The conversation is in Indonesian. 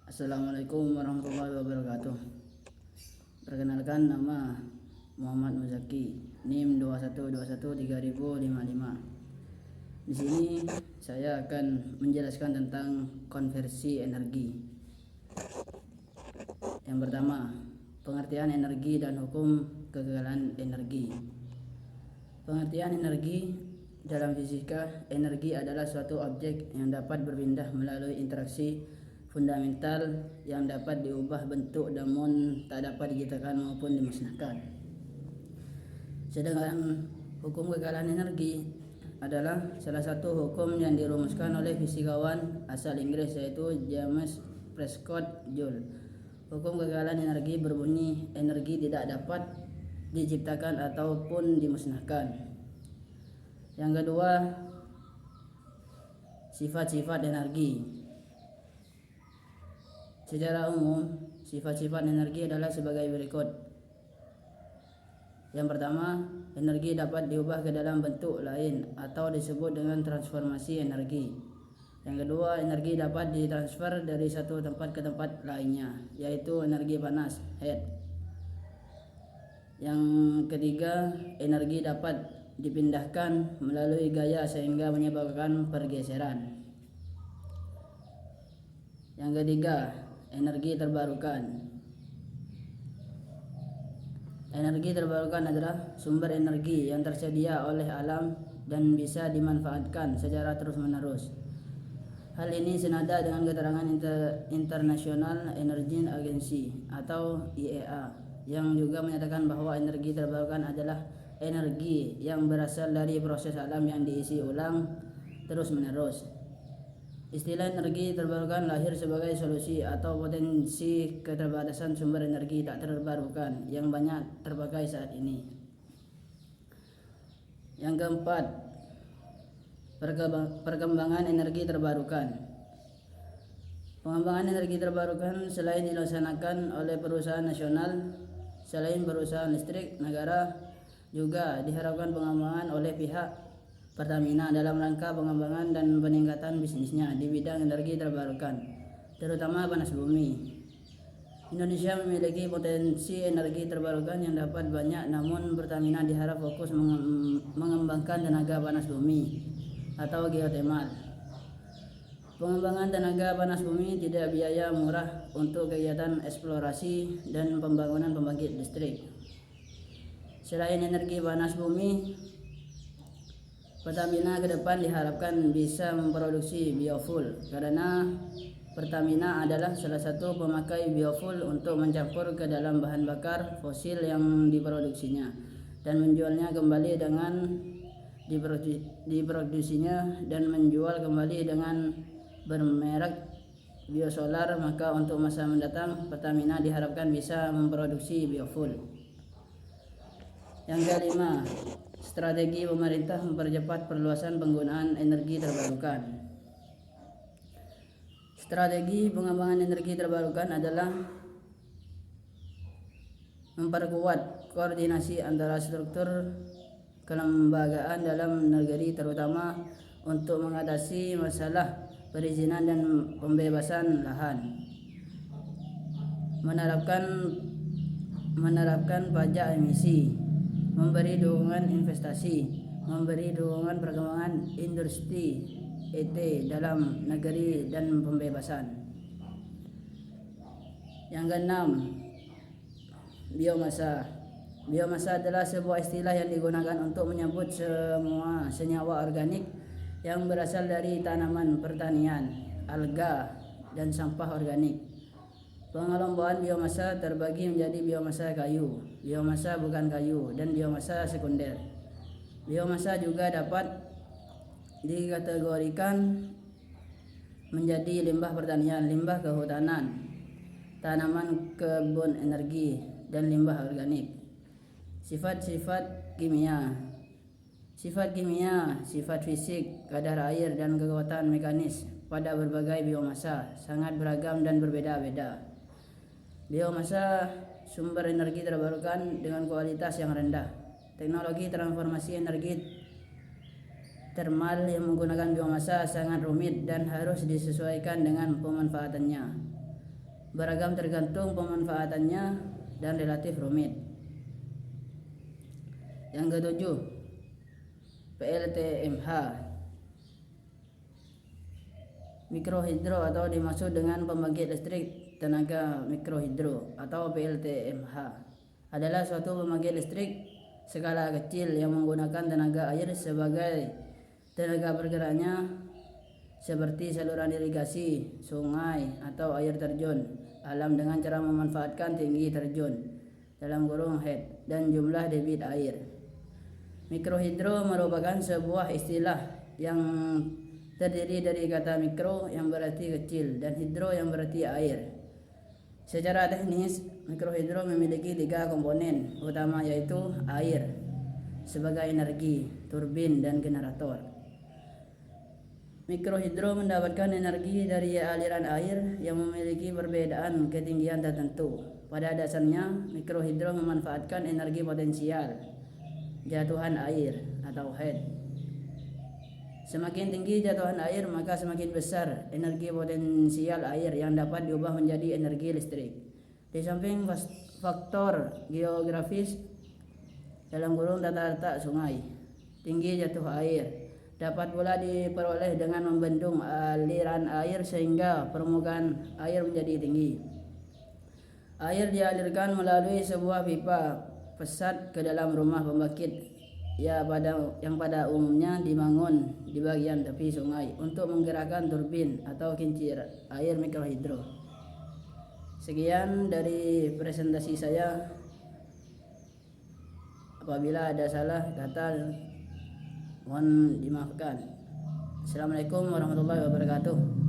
Assalamualaikum warahmatullahi wabarakatuh. Perkenalkan, nama Muhammad Muzaki, NIM 21213055. Di sini saya akan menjelaskan tentang konversi energi. Yang pertama, pengertian energi dan hukum kegagalan energi. Pengertian energi dalam fisika, energi adalah suatu objek yang dapat berpindah melalui interaksi fundamental yang dapat diubah bentuk namun tak dapat diciptakan maupun dimusnahkan. Sedangkan hukum kegagalan energi adalah salah satu hukum yang dirumuskan oleh fisikawan asal Inggris yaitu James Prescott Joule. Hukum kegagalan energi berbunyi energi tidak dapat diciptakan ataupun dimusnahkan. Yang kedua, sifat-sifat energi. Secara umum, sifat-sifat energi adalah sebagai berikut. Yang pertama, energi dapat diubah ke dalam bentuk lain atau disebut dengan transformasi energi. Yang kedua, energi dapat ditransfer dari satu tempat ke tempat lainnya, yaitu energi panas, heat. Yang ketiga, energi dapat dipindahkan melalui gaya sehingga menyebabkan pergeseran. Yang ketiga, energi terbarukan. Energi terbarukan adalah sumber energi yang tersedia oleh alam dan bisa dimanfaatkan secara terus-menerus. Hal ini senada dengan keterangan International Energy Agency atau IEA yang juga menyatakan bahwa energi terbarukan adalah energi yang berasal dari proses alam yang diisi ulang terus-menerus. Istilah energi terbarukan lahir sebagai solusi atau potensi keterbatasan sumber energi tak terbarukan yang banyak terpakai saat ini. Yang keempat, perkembangan energi terbarukan. Pengembangan energi terbarukan selain dilaksanakan oleh perusahaan nasional, selain perusahaan listrik negara, juga diharapkan pengembangan oleh pihak Pertamina dalam rangka pengembangan dan peningkatan bisnisnya di bidang energi terbarukan, terutama panas bumi. Indonesia memiliki potensi energi terbarukan yang dapat banyak, namun Pertamina diharap fokus mengembangkan tenaga panas bumi atau geotermal. Pengembangan tenaga panas bumi tidak biaya murah untuk kegiatan eksplorasi dan pembangunan pembangkit listrik. Selain energi panas bumi, Pertamina ke depan diharapkan bisa memproduksi biofuel karena Pertamina adalah salah satu pemakai biofuel untuk mencampur ke dalam bahan bakar fosil yang diproduksinya dan menjualnya kembali dengan diproduksinya dan menjual kembali dengan bermerek biosolar. Maka untuk masa mendatang Pertamina diharapkan bisa memproduksi biofuel. Yang kelima, strategi pemerintah mempercepat perluasan penggunaan energi terbarukan. Strategi pengembangan energi terbarukan adalah memperkuat koordinasi antara struktur kelembagaan dalam negeri, terutama untuk mengatasi masalah perizinan dan pembebasan lahan. Menerapkan pajak emisi, memberi dukungan investasi, memberi dukungan perkembangan industri ET dalam negeri dan pembebasan. Yang keenam, biomasa. Biomasa adalah sebuah istilah yang digunakan untuk menyebut semua senyawa organik yang berasal dari tanaman pertanian, alga, dan sampah organik. Pengelompokan biomasa terbagi menjadi biomasa kayu, biomasa bukan kayu, dan biomasa sekunder. Biomasa juga dapat dikategorikan menjadi limbah pertanian, limbah kehutanan, tanaman kebun energi, dan limbah organik. Sifat-sifat kimia. Sifat kimia, sifat fisik, kadar air, dan kekuatan mekanis pada berbagai biomasa sangat beragam dan berbeda-beda. Biomasa sumber energi terbarukan dengan kualitas yang rendah. Teknologi transformasi energi termal yang menggunakan biomasa sangat rumit dan harus disesuaikan dengan pemanfaatannya. beragam tergantung pemanfaatannya dan relatif rumit. Yang ketujuh, PLTMH. Mikrohidro atau dimaksud dengan pembangkit listrik tenaga mikrohidro atau PLTMH adalah suatu pembangkit listrik skala kecil yang menggunakan tenaga air sebagai tenaga bergeraknya, seperti saluran irigasi, sungai, atau air terjun alam dengan cara memanfaatkan tinggi terjun (head) dan jumlah debit air. Mikrohidro merupakan sebuah istilah yang terdiri dari kata mikro yang berarti kecil dan hidro yang berarti air. Secara teknis, mikrohidro memiliki 3 komponen utama, yaitu air sebagai energi, turbin, dan generator. Mikrohidro mendapatkan energi dari aliran air yang memiliki perbedaan ketinggian tertentu. Pada dasarnya, mikrohidro memanfaatkan energi potensial jatuhan air atau head. Semakin tinggi jatuhan air, maka semakin besar energi potensial air yang dapat diubah menjadi energi listrik. Di samping faktor geografis (tata letak sungai), tinggi jatuh air dapat pula diperoleh dengan membendung aliran air sehingga permukaan air menjadi tinggi. Air dialirkan melalui sebuah pipa pesat ke dalam rumah pembangkit yang pada umumnya dibangun di bagian tepi sungai untuk menggerakkan turbin atau kincir air mikrohidro. Sekian dari presentasi saya. Apabila ada salah kata, mohon dimaafkan. Assalamualaikum warahmatullahi wabarakatuh.